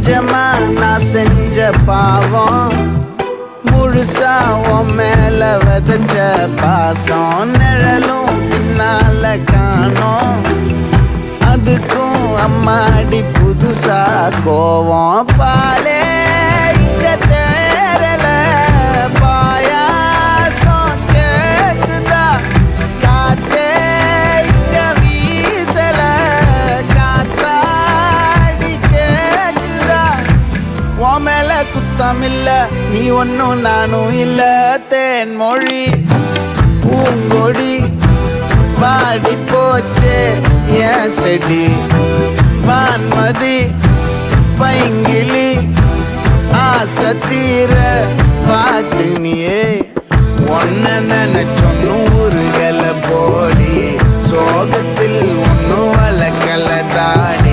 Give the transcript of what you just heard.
நிஜமா நான் செஞ்ச பாவம் முழுசா உன் மேல விதைச்ச பாசம் நிழலும் பின்னால காணோம் அதுக்கும் அம்மாடி புதுசா கோவம் பாலே இங்க தேரல பாயாசம் கேக்குதா காத்தே இங்க வீசல காத்தாடி கேக்குதா உன் மேல குத்தம் இல்ல நீ ஒன்னும் நானும் இல்ல தேன் மொழி பூங்கொடி வாடி போச்சே என் செடி வான்மதி பைங்கிளி ஆசை தீர பாட்டு நீயே ஒன்ன நினைச்சொன்னு ஊருகளை போடி சோகத்தில் ஒன்னும் வளர்க்கல தாடி